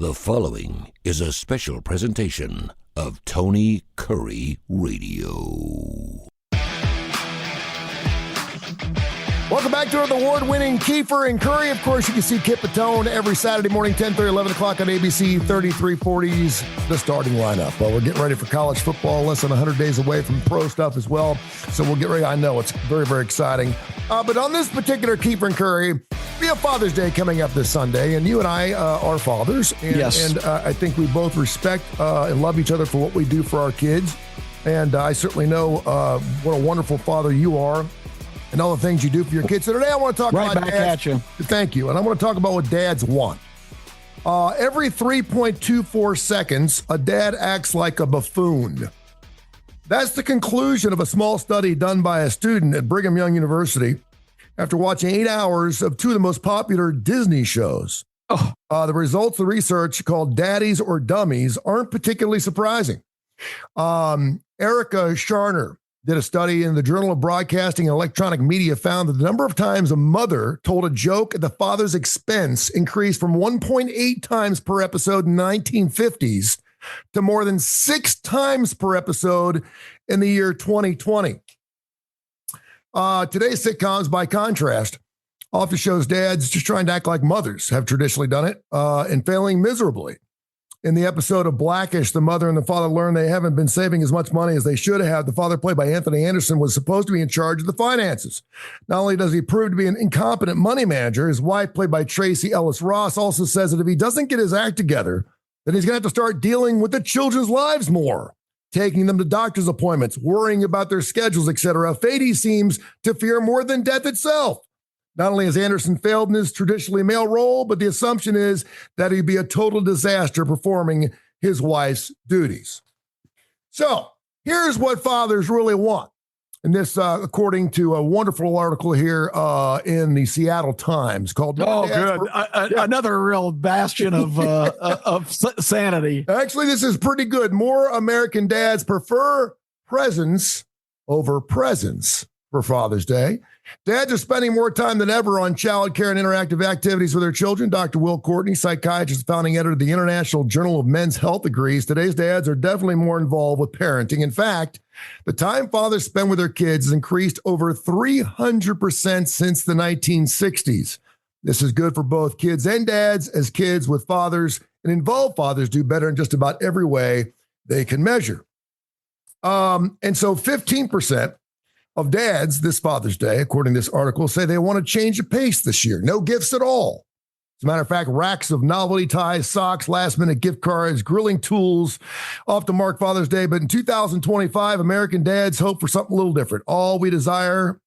The following is a special presentation of Tony Kurre Radio. Welcome back to the award-winning Keefer and Kurre. Of course, you can see Kip Patone every Saturday morning, 10:30, 11 o'clock on ABC 3340's The Starting Lineup. Well, we're getting ready for college football, less than 100 days away from pro stuff as well. So we'll get ready. I know it's very, very exciting. But on this particular Keefer and Kurre, we have Father's Day coming up this Sunday, and you and I are fathers. And, yes. And I think we both respect and love each other for what we do for our kids. And I certainly know what a wonderful father you are and all the things you do for your kids. So today I want to talk about back dads. at you. Thank you. And I want to talk about what dads want. Every 3.24 seconds, a dad acts like a buffoon. That's the conclusion of a small study done by a student at Brigham Young University after watching 8 hours of two of the most popular Disney shows. The results of the research, called Daddies or Dummies, aren't particularly surprising. Erica Sharner did a study in the Journal of Broadcasting and Electronic Media, found that the number of times a mother told a joke at the father's expense increased from 1.8 times per episode in the 1950s to more than 6 times per episode in the year 2020. Today's sitcoms, by contrast, often shows dads just trying to act like mothers have traditionally done it and failing miserably. In the episode of Blackish, the mother and the father learn they haven't been saving as much money as they should have. The father, played by Anthony Anderson, was supposed to be in charge of the finances. Not only does he prove to be an incompetent money manager, his wife, played by Tracy Ellis Ross, also says that if he doesn't get his act together, then he's going to have to start dealing with the children's lives more, taking them to doctor's appointments, worrying about their schedules, etc. Fate he seems to fear more than death itself. Not only has Anderson failed in his traditionally male role, but the assumption is that he'd be a total disaster performing his wife's duties. So here's what fathers really want. And this, according to a wonderful article here in the Seattle Times called... Another real bastion of sanity. Actually, this is pretty good. More American dads prefer presents over presents for Father's Day. Dads are spending more time than ever on childcare and interactive activities with their children. Dr. Will Courtney, psychiatrist, founding editor of the International Journal of Men's Health, agrees today's dads are definitely more involved with parenting. In fact, the time fathers spend with their kids has increased over 300% since the 1960s. This is good for both kids and dads, as kids with fathers and involved fathers do better in just about every way they can measure. And so 15% of dads this Father's Day, according to this article, say they want to change the pace this year. No gifts at all. As a matter of fact, racks of novelty ties, socks, last-minute gift cards, grilling tools off to mark Father's Day. But in 2025, American dads hope for something a little different. All we desire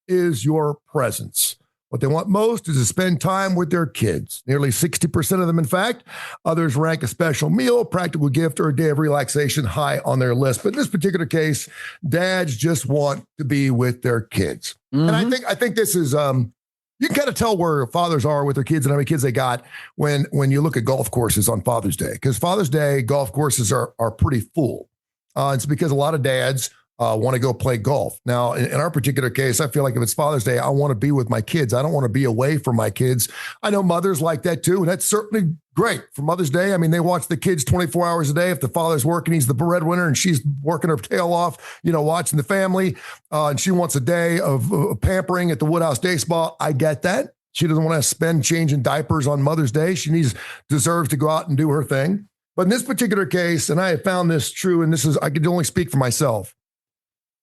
is your presence. What they want most is to spend time with their kids. Nearly 60% of them, in fact. Others rank a special meal, practical gift, or a day of relaxation high on their list. But in this particular case, dads just want to be with their kids. Mm-hmm. And I think this is, you can kind of tell where fathers are with their kids and how many kids they got when you look at golf courses on Father's Day. Because Father's Day, golf courses are pretty full. It's because a lot of dads want to go play golf. Now, in our particular case, I feel like if it's Father's Day, I want to be with my kids. I don't want to be away from my kids. I know mothers like that too, and that's certainly great for Mother's Day. I mean, they watch the kids 24 hours a day. If the father's working, he's the breadwinner, and she's working her tail off, watching the family, and she wants a day of pampering at the Woodhouse Day Spa. I get that. She doesn't want to spend changing diapers on Mother's Day. She deserves to go out and do her thing. But in this particular case, and I have found this true, and I can only speak for myself,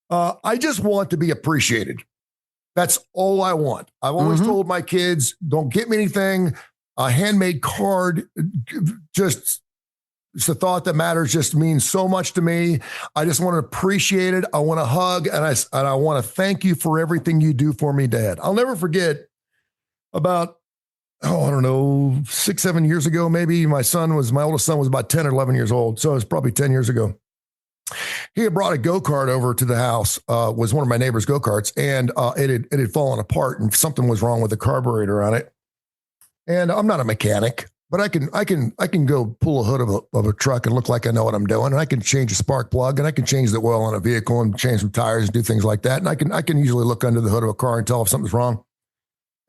I just want to be appreciated. That's all I want. I've always told my kids, don't get me anything. A handmade card, just it's a thought that matters, just means so much to me. I just want to appreciate it. I want to hug, and I want to thank you for everything you do for me, Dad. I'll never forget about, I don't know, 6-7 years ago, maybe. My oldest son was about 10 or 11 years old. So it was probably 10 years ago. He had brought a go-kart over to the house, was one of my neighbor's go-karts, and it had fallen apart, and something was wrong with the carburetor on it. And I'm not a mechanic, but I can go pull a hood of a truck and look like I know what I'm doing. And I can change a spark plug, and I can change the oil on a vehicle and change some tires and do things like that. And I can usually look under the hood of a car and tell if something's wrong.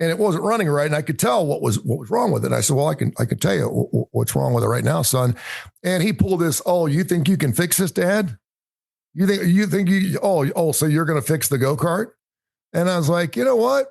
and it wasn't running right. And I could tell what was wrong with it. And I said, well, I can tell you what's wrong with it right now, son. And he pulled this, oh, you think you can fix this, Dad? So you're going to fix the go-kart? And I was like, you know what?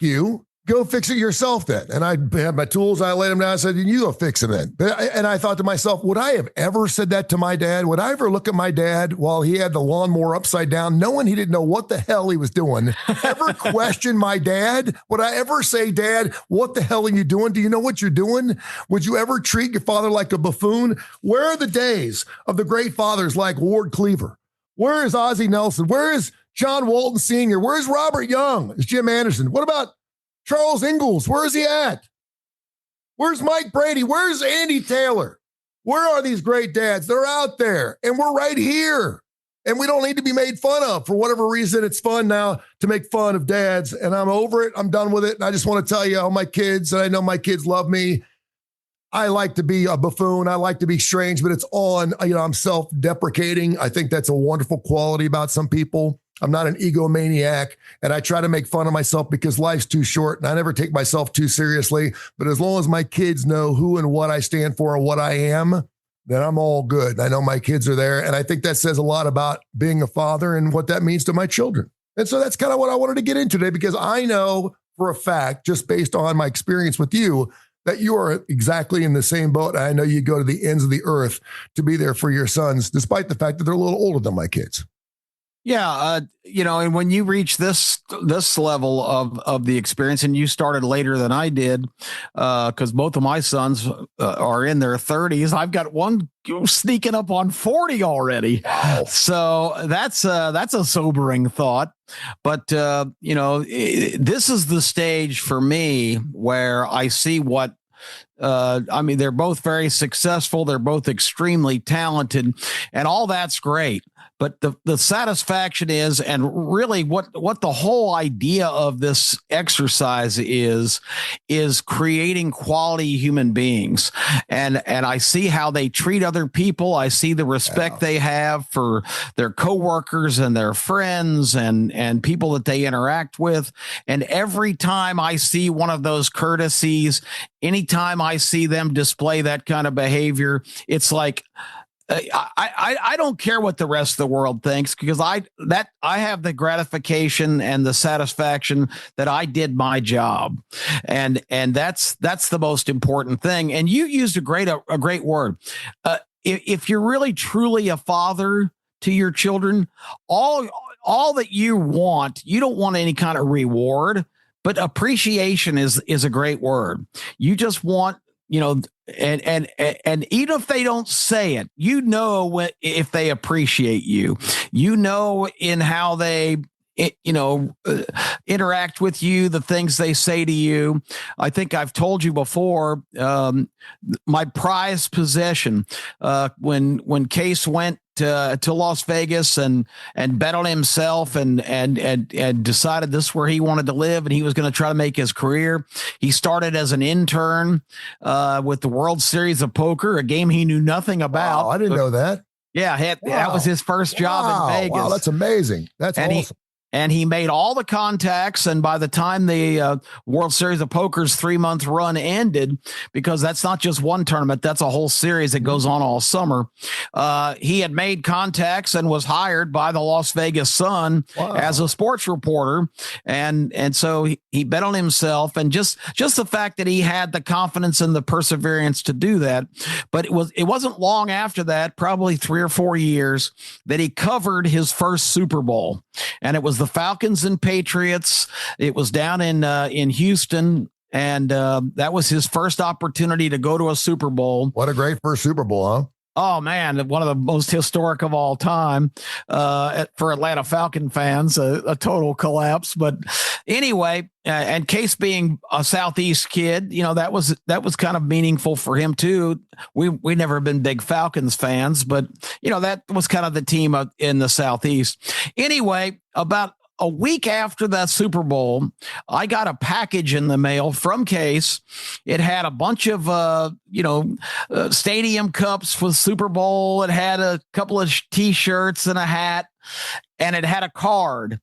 You go fix it yourself then. And I had my tools. I laid them down. I said, you go fix them then. And I thought to myself, would I have ever said that to my dad? Would I ever look at my dad while he had the lawnmower upside down, knowing he didn't know what the hell he was doing? Ever question my dad? Would I ever say, Dad, what the hell are you doing? Do you know what you're doing? Would you ever treat your father like a buffoon? Where are the days of the great fathers like Ward Cleaver? Where is Ozzie Nelson? Where is John Walton Sr.? Where's Robert Young? Is Jim Anderson? What about Charles Ingalls? Where is he at? Where's Mike Brady? Where's Andy Taylor? Where are these great dads? They're out there, and we're right here. And we don't need to be made fun of. For whatever reason, it's fun now to make fun of dads, and I'm over it. I'm done with it. And I just want to tell you, all my kids, and I know my kids love me, I like to be a buffoon. I like to be strange, but it's on. I'm self-deprecating. I think that's a wonderful quality about some people. I'm not an egomaniac, and I try to make fun of myself because life's too short, and I never take myself too seriously. But as long as my kids know who and what I stand for and what I am, then I'm all good. I know my kids are there, and I think that says a lot about being a father and what that means to my children. And so that's kind of what I wanted to get into today, because I know for a fact, just based on my experience with you, that you are exactly in the same boat. I know you go to the ends of the earth to be there for your sons, despite the fact that they're a little older than my kids. Yeah, and when you reach this level of the experience, and you started later than I did, because both of my sons are in their 30s. I've got one sneaking up on 40 already. Wow. So that's a sobering thought. But this is the stage for me where I see what. They're both very successful. They're both extremely talented, and all that's great. But the satisfaction is, and really what the whole idea of this exercise is creating quality human beings. And I see how they treat other people. I see the respect they have for their coworkers and their friends and people that they interact with. And every time I see one of those courtesies, anytime I see them display that kind of behavior, it's like, I don't care what the rest of the world thinks, because I have the gratification and the satisfaction that I did my job, and that's the most important thing. And you used a great word. If you're really truly a father to your children, all that you don't want any kind of reward, but appreciation is a great word. You just want, and even if they don't say it, if they appreciate you, in how they, interact with you, the things they say to you. I think I've told you before, my prized possession, when Case went to Las Vegas and bet on himself and decided this is where he wanted to live, and he was going to try to make his career. He started as an intern with the World Series of Poker, a game he knew nothing about. Wow, I didn't know that. Yeah, that was his first job in Vegas. Wow, that's amazing. That's awesome. And he made all the contacts. And by the time the World Series of Poker's 3-month run ended, because that's not just one tournament, that's a whole series that goes on all summer, he had made contacts and was hired by the Las Vegas Sun as a sports reporter. And so he bet on himself, and just the fact that he had the confidence and the perseverance to do that. But it wasn't long after that, probably 3 or 4 years, that he covered his first Super Bowl. And it was the Falcons and Patriots. It was down in Houston, and that was his first opportunity to go to a Super Bowl. What a great first Super Bowl, huh? Oh, man, one of the most historic of all time for Atlanta Falcon fans, a total collapse. But anyway, and Case being a Southeast kid, that was kind of meaningful for him, too. We never been big Falcons fans, but, that was kind of the team in the Southeast. Anyway, about a week after that Super Bowl, I got a package in the mail from Case. It had a bunch of, stadium cups for the Super Bowl. It had a couple of T-shirts and a hat. and it had a card,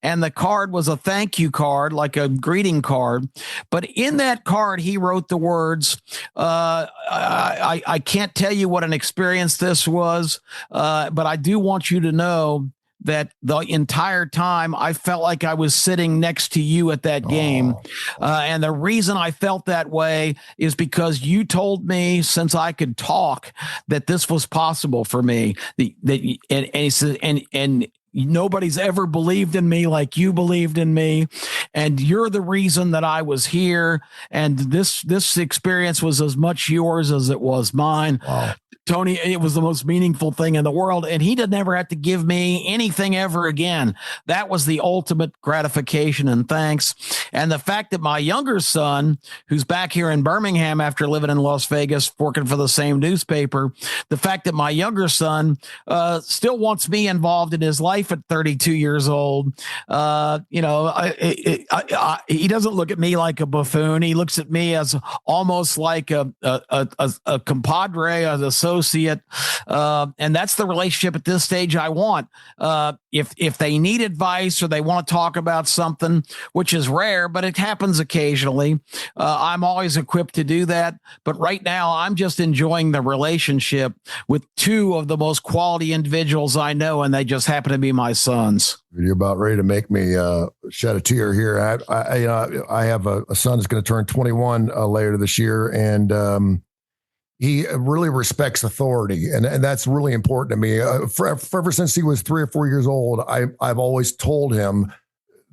and the card was a thank you card, like a greeting card. But in that card, he wrote the words, I can't tell you what an experience this was, but I do want you to know that the entire time I felt like I was sitting next to you at that game. And the reason I felt that way is because you told me, since I could talk, that this was possible for me. And he said, and nobody's ever believed in me like you believed in me, and you're the reason that I was here. And this experience was as much yours as it was mine. Wow. Tony, it was the most meaningful thing in the world, and he did never have to give me anything ever again. That was the ultimate gratification and thanks. And the fact that my younger son, who's back here in Birmingham after living in Las Vegas, working for the same newspaper, the fact that my younger son still wants me involved in his life at 32 years old. He doesn't look at me like a buffoon. He looks at me as almost like a compadre, an associate. And that's the relationship at this stage I want. If they need advice or they want to talk about something, which is rare, but it happens occasionally, I'm always equipped to do that. But right now, I'm just enjoying the relationship with two of the most quality individuals I know, and they just happen to be my sons. You're about ready to make me shed a tear here. I have a son that's going to turn 21 later this year, and he really respects authority, and that's really important to me. Ever since he was 3 or 4 years old, I've always told him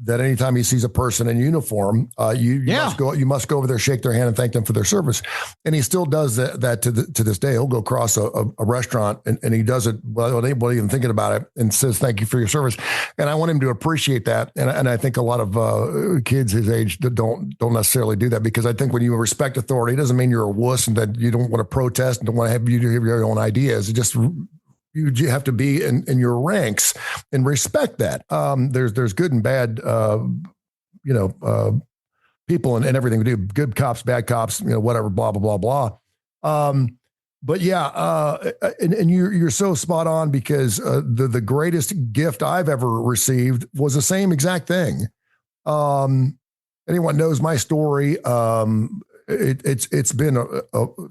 that anytime he sees a person in uniform, you must go over there, shake their hand, and thank them for their service. And he still does that to this day. He'll go across a restaurant and he does it without anybody even thinking about it, and says thank you for your service. And I want him to appreciate that. And I think a lot of kids his age don't necessarily do that, because I think when you respect authority, it doesn't mean you're a wuss and that you don't want to protest and don't want to have your own ideas. It just, you have to be in your ranks and respect that. There's good and bad, people and everything we do. Good cops, bad cops, whatever, blah, blah, blah, blah. But yeah, and you're so spot on, because the greatest gift I've ever received was the same exact thing. Anyone knows my story. It's been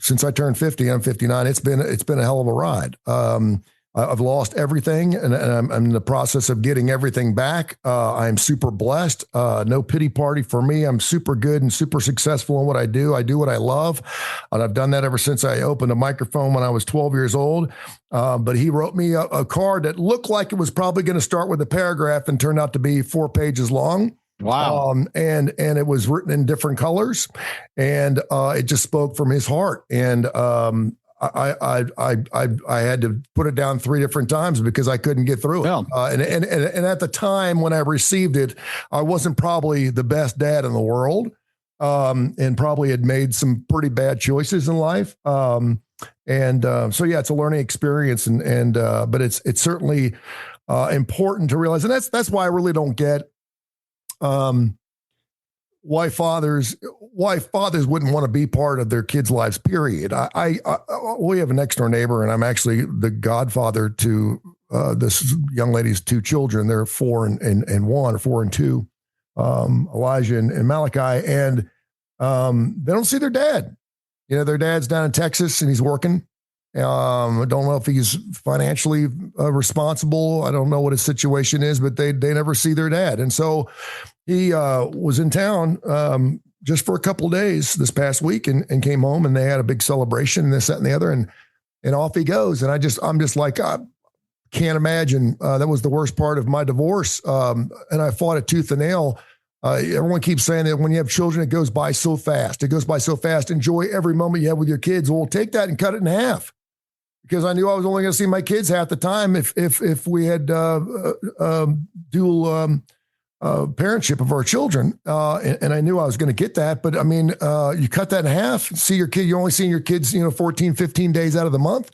since I turned 50, I'm 59. It's been a hell of a ride. I've lost everything, and I'm in the process of getting everything back. I'm super blessed. No pity party for me. I'm super good and super successful in what I do. I do what I love, and I've done that ever since I opened a microphone when I was 12 years old. But he wrote me a card that looked like it was probably going to start with a paragraph and turned out to be 4 pages long. Wow. And it was written in different colors, and it just spoke from his heart. And I had to put it down 3 different times because I couldn't get through it. Yeah. And at the time when I received it, I wasn't probably the best dad in the world, and probably had made some pretty bad choices in life. So yeah, it's a learning experience, but it's certainly important to realize, and that's why I really don't get why fathers wouldn't want to be part of their kids' lives, period. We have a next door neighbor, and I'm actually the godfather to this young lady's 2 children. They're 4 and 1, or 4 and 2, Elijah and Malachi, and they don't see their dad. Their dad's down in Texas and he's working. I don't know if he's financially responsible. I don't know what his situation is, but they never see their dad. And so he was in town just for a couple of days this past week, and came home, and they had a big celebration, and this, that, and the other, and off he goes. And I'm just like, I can't imagine. That was the worst part of my divorce. And I fought it tooth and nail. Everyone keeps saying that when you have children, it goes by so fast. It goes by so fast. Enjoy every moment you have with your kids. Well, take that and cut it in half, because I knew I was only going to see my kids half the time if we had dual parentship of our children. And I knew I was going to get that. But I mean, you cut that in half, see your kid, you're only seeing your kids, 14, 15 days out of the month.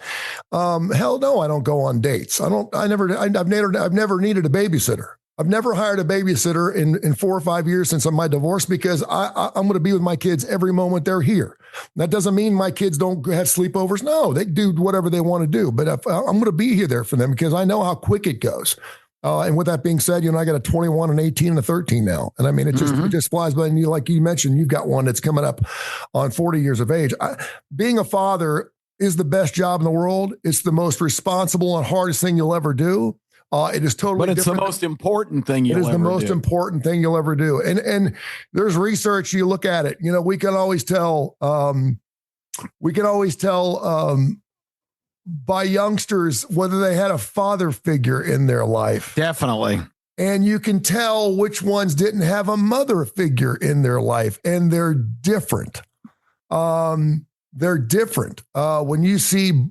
Hell no, I don't go on dates. I've never needed a babysitter. I've never hired a babysitter in 4 or 5 years since my divorce, because I'm going to be with my kids every moment they're here. That doesn't mean my kids don't have sleepovers. No, they do whatever they want to do. But I'm going to be there for them, because I know how quick it goes. And with that being said, I got a 21, an 18, and a 13 now. And I mean, it just flies by. And like you mentioned, you've got one that's coming up on 40 years of age. Being a father is the best job in the world. It's the most responsible and hardest thing you'll ever do. It is totally But it's different. the most important thing you'll ever do. It is the most important thing you'll ever do. And there's research, you look at it, we can always tell, by youngsters whether they had a father figure in their life. Definitely. And you can tell which ones didn't have a mother figure in their life, and they're different. They're different. When you see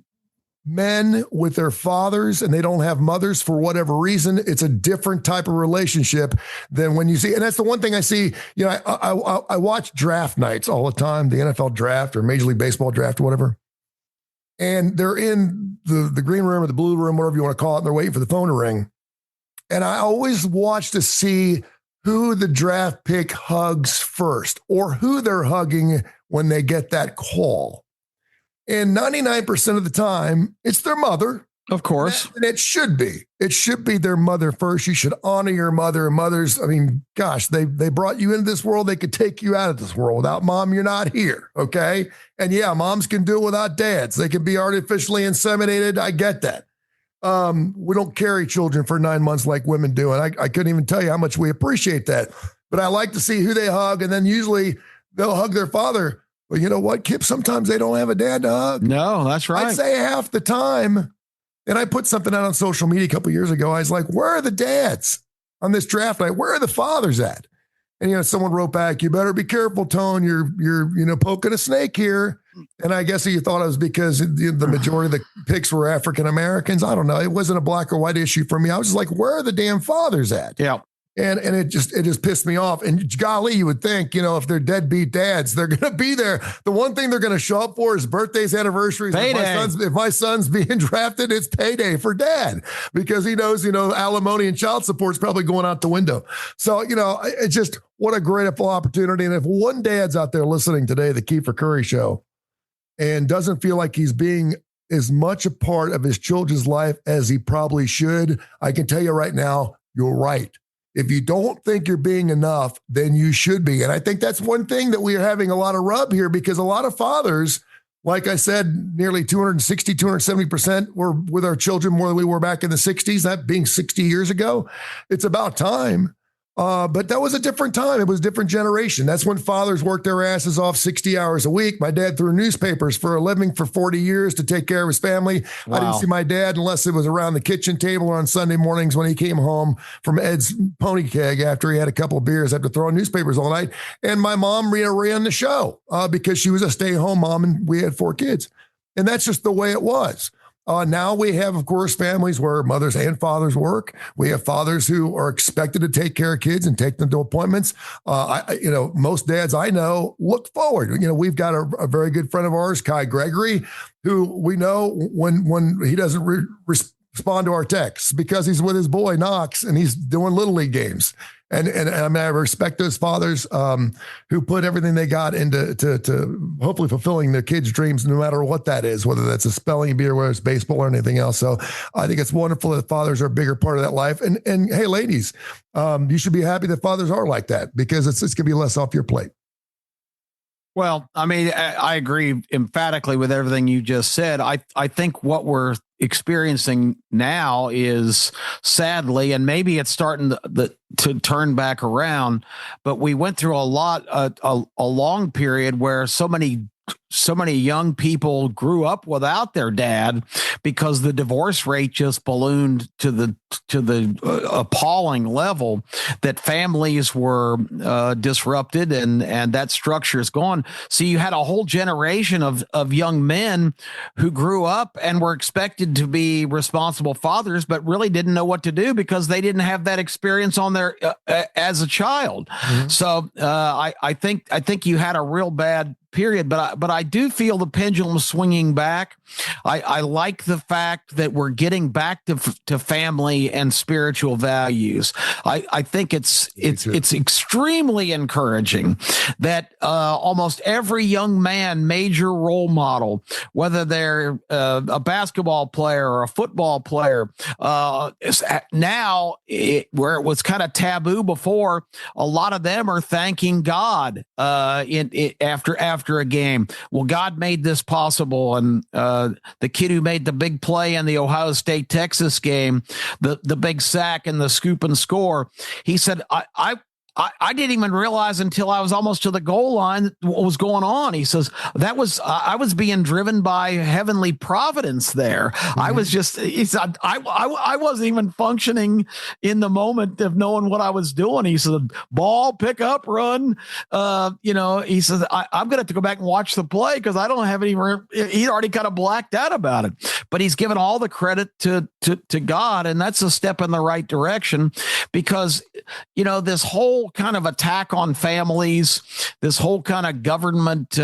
men with their fathers and they don't have mothers for whatever reason, it's a different type of relationship than when you see, and that's the one thing I see, I watch draft nights all the time, the NFL draft or Major League Baseball draft or whatever. And they're in the green room or the blue room, whatever you want to call it, and they're waiting for the phone to ring. And I always watch to see who the draft pick hugs first or who they're hugging when they get that call. And 99% of the time, it's their mother. Of course. And it should be. It should be their mother first. You should honor your mother. Mothers, I mean, gosh, they brought you into this world. They could take you out of this world. Without mom, you're not here, okay? And yeah, moms can do it without dads. They can be artificially inseminated. I get that. We don't carry children for 9 months like women do. And I couldn't even tell you how much we appreciate that. But I like to see who they hug. And then usually they'll hug their father. But you know what, Kip? Sometimes they don't have a dad to hug. No, that's right. I'd say half the time. And I put something out on social media a couple of years ago. I was like, where are the dads on this draft night? Where are the fathers at? And, someone wrote back, you better be careful, Tone. You're poking a snake here. And I guess you thought it was because the majority of the picks were African-Americans. I don't know. It wasn't a black or white issue for me. I was just like, where are the damn fathers at? Yeah. And it just pissed me off. And golly, you would think, if they're deadbeat dads, they're going to be there. The one thing they're going to show up for is birthdays, anniversaries. If my son's being drafted, it's payday for dad because he knows, alimony and child support is probably going out the window. So, it's just what a great opportunity. And if one dad's out there listening today, the Keefer Kurre show, and doesn't feel like he's being as much a part of his children's life as he probably should, I can tell you right now, you're right. If you don't think you're being enough, then you should be. And I think that's one thing that we are having a lot of rub here because a lot of fathers, like I said, nearly 260, 270% were with our children more than we were back in the 60s, that being 60 years ago. It's about time. But that was a different time. It was a different generation. That's when fathers worked their asses off 60 hours a week. My dad threw newspapers for a living for 40 years to take care of his family. Wow. I didn't see my dad unless it was around the kitchen table or on Sunday mornings when he came home from Ed's Pony Keg after he had a couple of beers after throwing newspapers all night. And my mom ran the show because she was a stay-at-home mom and we had 4 kids. And that's just the way it was. Now we have, of course, families where mothers and fathers work. We have fathers who are expected to take care of kids and take them to appointments. Most dads I know look forward. We've got a very good friend of ours, Kai Gregory, who we know when he doesn't respond to our texts because he's with his boy Knox and he's doing Little League games. And I mean, I respect those fathers who put everything they got into to hopefully fulfilling their kids' dreams, no matter what that is, whether that's a spelling bee or whether it's baseball or anything else. So I think it's wonderful that fathers are a bigger part of that life. And hey, ladies, you should be happy that fathers are like that because it's going to be less off your plate. Well, I mean, I agree emphatically with everything you just said. I think what we're experiencing now is sadly, and maybe it's starting to turn back around, but we went through a long period where so many young people grew up without their dad because the divorce rate just ballooned to the appalling level that families were disrupted and that structure is gone. So you had a whole generation of young men who grew up and were expected to be responsible fathers, but really didn't know what to do because they didn't have that experience on their as a child. Mm-hmm. So I think you had a real bad period, but I do feel the pendulum swinging back. I like the fact that we're getting back to family and spiritual values. I think it's extremely encouraging that almost every young man, major role model, whether they're a basketball player or a football player, now where it was kind of taboo before, a lot of them are thanking God after a game. Well, God made this possible, and the kid who made the big play in the Ohio State Texas game, the big sack and the scoop and score, he said, I didn't even realize until I was almost to the goal line what was going on. He says, I was being driven by heavenly providence there. Mm-hmm. He said, I wasn't even functioning in the moment of knowing what I was doing. He said, ball, pick up, run. He says, I'm going to have to go back and watch the play because I don't have any, he already kind of blacked out about it, but he's given all the credit to God. And that's a step in the right direction because, this whole kind of attack on families, this whole kind of government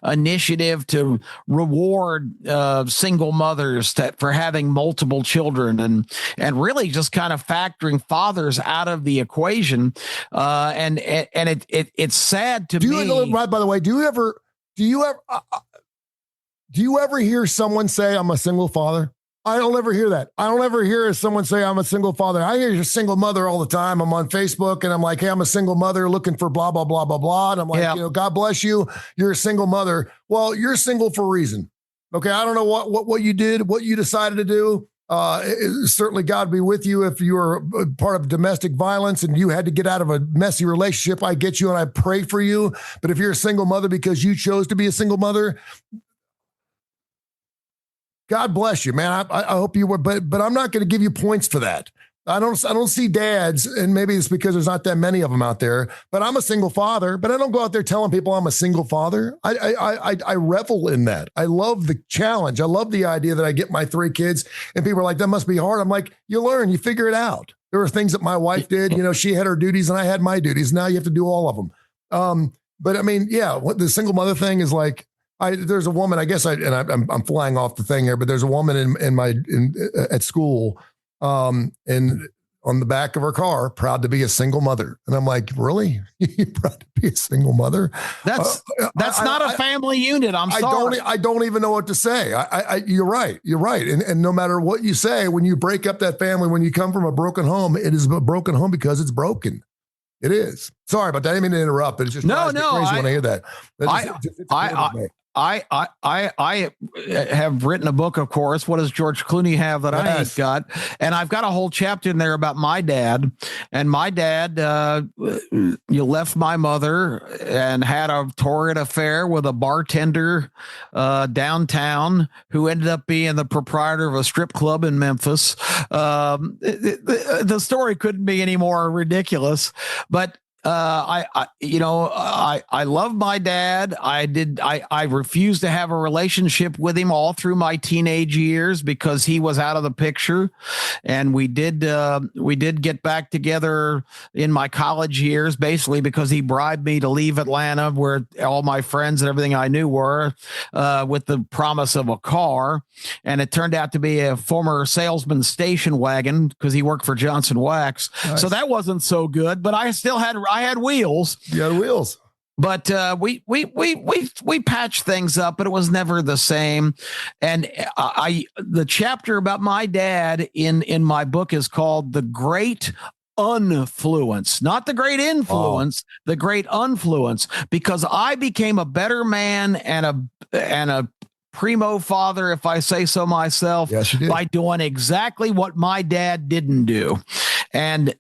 initiative to reward single mothers for having multiple children and really just kind of factoring fathers out of the equation. And it's sad to me. Right, by the way, do you ever hear someone say, I'm a single father? I don't ever hear that. I don't ever hear someone say I'm a single father. I hear you're a single mother all the time. I'm on Facebook and I'm like, hey, I'm a single mother looking for blah, blah, blah, blah, blah. And I'm like, God bless you. You're a single mother. Well, you're single for a reason. Okay. I don't know what you did, what you decided to do. Certainly God be with you if you were part of domestic violence and you had to get out of a messy relationship. I get you and I pray for you. But if you're a single mother because you chose to be a single mother, God bless you, man. I hope you were, but I'm not going to give you points for that. I don't see dads, and maybe it's because there's not that many of them out there, but I'm a single father, but I don't go out there telling people I'm a single father. I revel in that. I love the challenge. I love the idea that I get my 3 kids and people are like, that must be hard. I'm like, you learn, you figure it out. There were things that my wife did, she had her duties and I had my duties. Now you have to do all of them. But I mean, what the single mother thing is like, there's a woman, I guess I'm flying off the thing here, but there's a woman at school, and on the back of her car, proud to be a single mother. And I'm like, really? You're proud to be a single mother? That's not a family unit. I'm sorry. I don't even know what to say. You're right. You're right. And no matter what you say, when you break up that family, when you come from a broken home, it is a broken home because it's broken. It is. Sorry about that. I didn't mean to interrupt, but it's just crazy when I hear that. I have written a book, of course. What does George Clooney have that I ain't got? And I've got a whole chapter in there about my dad. And my dad, left my mother and had a torrid affair with a bartender downtown who ended up being the proprietor of a strip club in Memphis. The story couldn't be any more ridiculous, but I love my dad. I refused to have a relationship with him all through my teenage years because he was out of the picture. And we did get back together in my college years, basically because he bribed me to leave Atlanta where all my friends and everything I knew were, with the promise of a car. And it turned out to be a former salesman's station wagon because he worked for Johnson Wax. Nice. So that wasn't so good, but I had wheels. You had wheels. But we patched things up, but it was never the same. And the chapter about my dad in my book is called The Great Unfluence, not the great influence, the great unfluence, because I became a better man and a primo father, if I say so myself, yes, you did. By doing exactly what my dad didn't do. And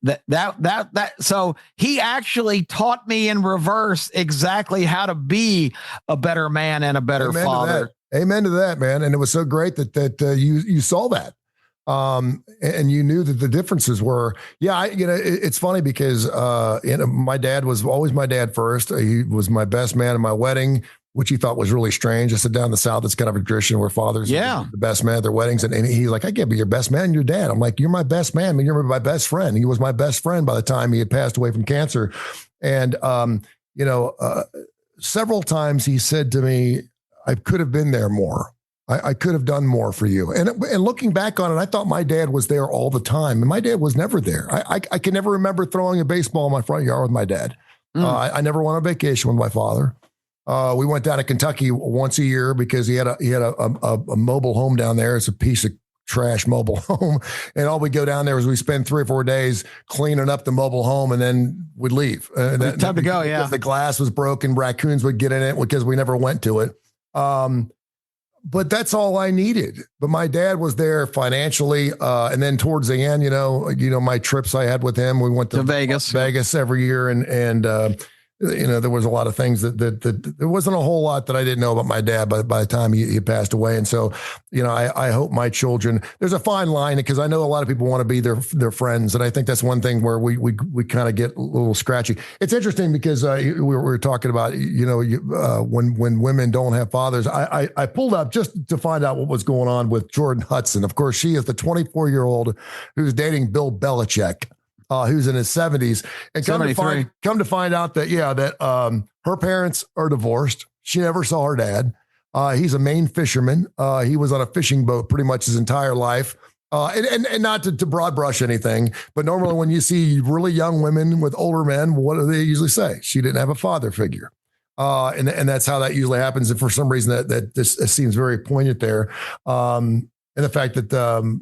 so he actually taught me in reverse exactly how to be a better man and a better father. Amen to that, man. And it was so great that you saw that. And you knew that the differences were, it's funny because, my dad was always my dad first. He was my best man at my wedding, which he thought was really strange. I said down in the South, it's kind of a tradition where fathers are the best man at their weddings. And he's like, I can't be your best man, your dad. I'm like, you're my best man. I mean, you're my best friend. He was my best friend by the time he had passed away from cancer. And, several times he said to me, I could have been there more. I could have done more for you. And looking back on it, I thought my dad was there all the time, and my dad was never there. I can never remember throwing a baseball in my front yard with my dad. I never went on vacation with my father. We went down to Kentucky once a year because he had a mobile home down there. It's a piece of trash mobile home. And all we go down there is we spend 3 or 4 days cleaning up the mobile home, and then we'd leave. Time to go, yeah. The glass was broken. Raccoons would get in it because we never went to it. But that's all I needed. But my dad was there financially. And then towards the end, my trips I had with him, we went to Vegas every year. And there was a lot of things that there wasn't a whole lot that I didn't know about my dad by the time he passed away. And so, I hope my children, there's a fine line because I know a lot of people want to be their friends. And I think that's one thing where we kind of get a little scratchy. It's interesting because we were talking about, when women don't have fathers, I pulled up just to find out what was going on with Jordan Hudson. Of course, she is the 24-year-old who's dating Bill Belichick. Who's in his 70s, and come to find out that her parents are divorced. She never saw her dad. He's a Maine fisherman. He was on a fishing boat pretty much his entire life. And not to broad brush anything, but normally when you see really young women with older men, what do they usually say? She didn't have a father figure. And that's how that usually happens. And for some reason that this seems very poignant there. And the fact that,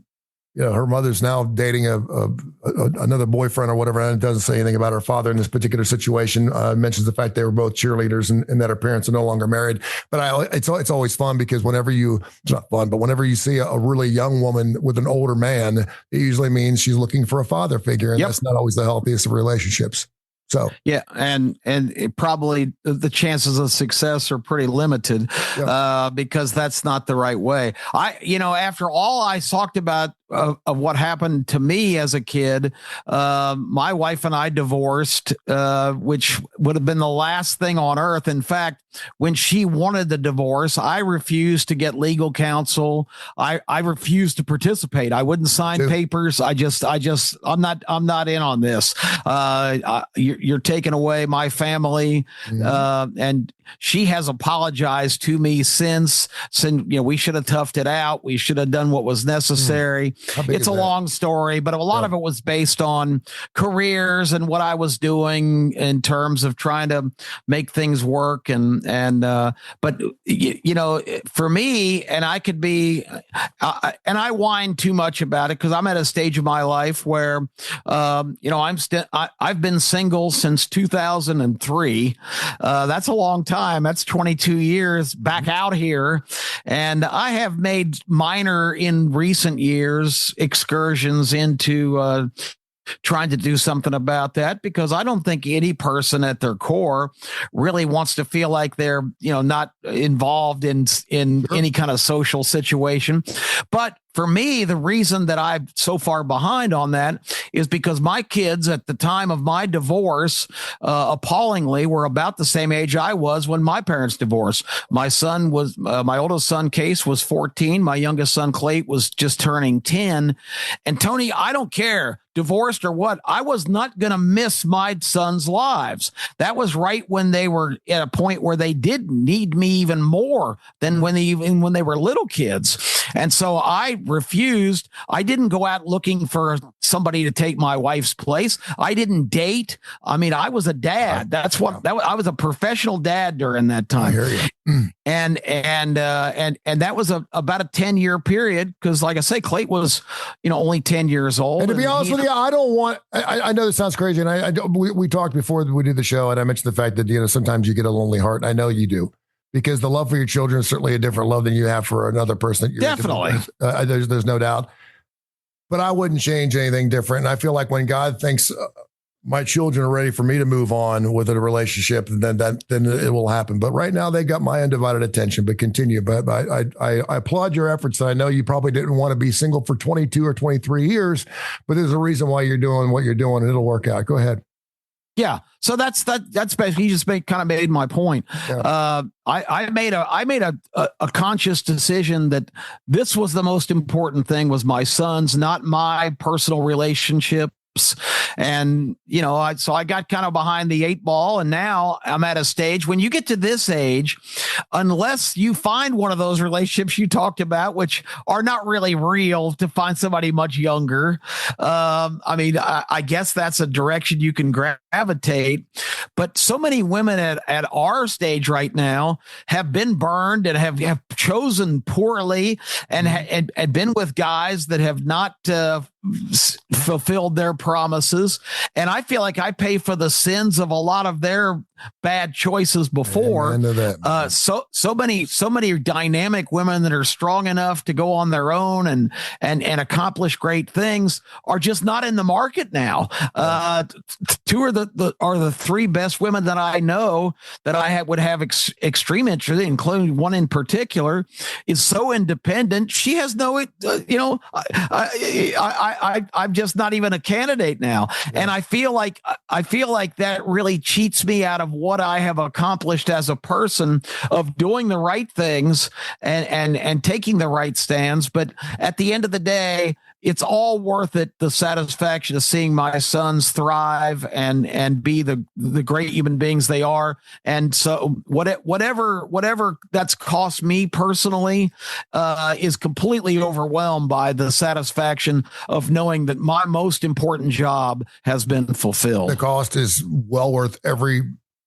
her mother's now dating another boyfriend or whatever, and it doesn't say anything about her father in this particular situation. Mentions the fact they were both cheerleaders and that her parents are no longer married. But it's always fun because it's not fun, but whenever you see a really young woman with an older man, it usually means she's looking for a father figure, and that's not always the healthiest of relationships. So yeah, and it probably the chances of success are pretty limited because that's not the right way. After all I talked about of what happened to me as a kid, my wife and I divorced, which would have been the last thing on earth. In fact, when she wanted the divorce, I refused to get legal counsel. I refused to participate. I wouldn't sign papers. I'm not in on this. You're taking away my family. And she has apologized to me since we should have toughed it out. We should have done what was necessary. It's a long story, but a lot of it was based on careers and what I was doing in terms of trying to make things work. But for me, and I could be, and I whine too much about it because I'm at a stage of my life where, I've been single since 2003. That's a long time. That's 22 years back out here. And I have made minor in recent years excursions into trying to do something about that, because I don't think any person at their core really wants to feel like they're, not involved in any kind of social situation. But for me, the reason that I'm so far behind on that is because my kids at the time of my divorce, appallingly, were about the same age I was when my parents divorced. My oldest son, Case, was 14. My youngest son, Clayt, was just turning 10. And Tony, I don't care, divorced or what, I was not going to miss my sons' lives. That was right when they were at a point where they did need me even more than when they were little kids. And so I refused. I didn't go out looking for somebody to take my wife's place. I didn't date. I mean, I was a dad. I was a professional dad during that time. I hear you. And that was about a 10-year period. Cause like I say, Clayt was, only 10 years old. And to be honest with you, I don't want, I know this sounds crazy. And we talked before we did the show, and I mentioned the fact that, sometimes you get a lonely heart. I know you do. Because the love for your children is certainly a different love than you have for another person. Definitely. There's no doubt. But I wouldn't change anything different. And I feel like when God thinks my children are ready for me to move on with a relationship, then it will happen. But right now they got my undivided attention. But continue. But I applaud your efforts. I know you probably didn't want to be single for 22 or 23 years, but there's a reason why you're doing what you're doing, and it'll work out. Go ahead. Yeah. So that's basically, you just made my point. Yeah. I made a conscious decision that this was the most important thing, was my sons, not my personal relationships, relationships. And, so I got kind of behind the 8 ball, and now I'm at a stage when you get to this age, unless you find one of those relationships you talked about, which are not really real, to find somebody much younger. I guess that's a direction you can gravitate. But so many women at our stage right now have been burned and have chosen poorly and been with guys that have not fulfilled their promises. And I feel like I pay for the sins of a lot of their bad choices before. So many dynamic women that are strong enough to go on their own and accomplish great things are just not in the market now. 2 are the 3 best women that I know that I would have extreme interest in, including one in particular, is so independent. She has no, I'm just not even a candidate now. Yeah. And I feel like that really cheats me out of what I have accomplished as a person of doing the right things and taking the right stands. But at the end of the day, it's all worth it, the satisfaction of seeing my sons thrive and be the great human beings they are. And so whatever that's cost me personally is completely overwhelmed by the satisfaction of knowing that my most important job has been fulfilled. The cost is well worth every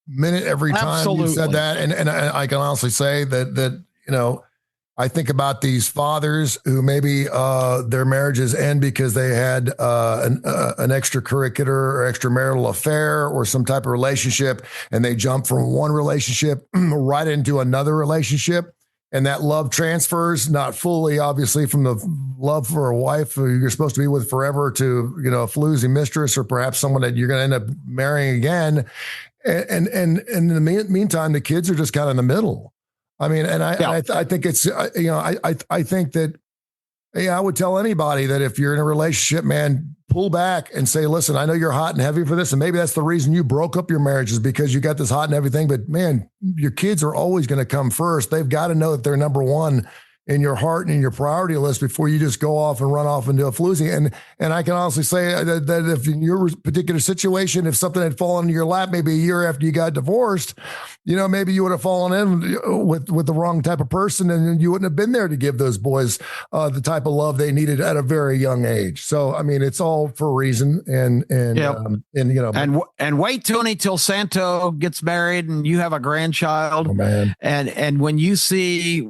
minute, every time. Absolutely. You said that. And I can honestly say that I think about these fathers who maybe their marriages end because they had an extracurricular or extramarital affair or some type of relationship, and they jump from one relationship right into another relationship. And that love transfers, not fully, obviously, from the love for a wife who you're supposed to be with forever to, a floozy mistress or perhaps someone that you're going to end up marrying again. And in the meantime, the kids are just kind of in the middle. I mean, and I think it's, I think that, I would tell anybody that if you're in a relationship, man, pull back and say, listen, I know you're hot and heavy for this. And maybe that's the reason you broke up your marriage, is because you got this hot and everything. But man, your kids are always going to come first. They've got to know that they're number one in your heart and in your priority list before you just go off and run off and do a floozy. And I can honestly say that if in your particular situation, if something had fallen in your lap, maybe a year after you got divorced, maybe you would have fallen in with the wrong type of person, and you wouldn't have been there to give those boys the type of love they needed at a very young age. So, I mean, it's all for a reason. And wait, Tony, till Santo gets married and you have a grandchild. Oh, man. And when you see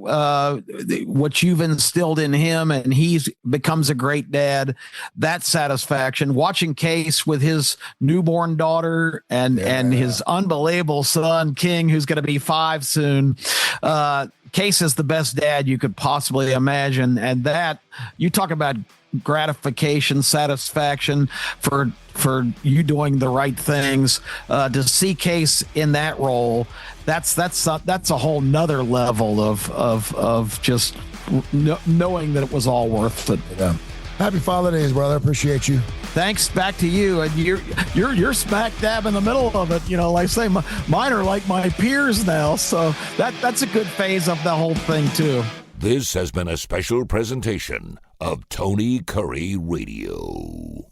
what you've instilled in him and he becomes a great dad, that satisfaction, watching Case with his newborn daughter and his unbelievable son, King, who's going to be 5 soon. Case is the best dad you could possibly imagine. And that, you talk about gratification, satisfaction for you doing the right things, to see Case in that role, that's a whole nother level of just knowing that it was all worth it. Yeah. Happy Father's Day, brother. Appreciate you. Thanks. Back to you. And you're smack dab in the middle of it. Like I say, mine are like my peers now. So that's a good phase of the whole thing too. This has been a special presentation of Tony Kurre Radio.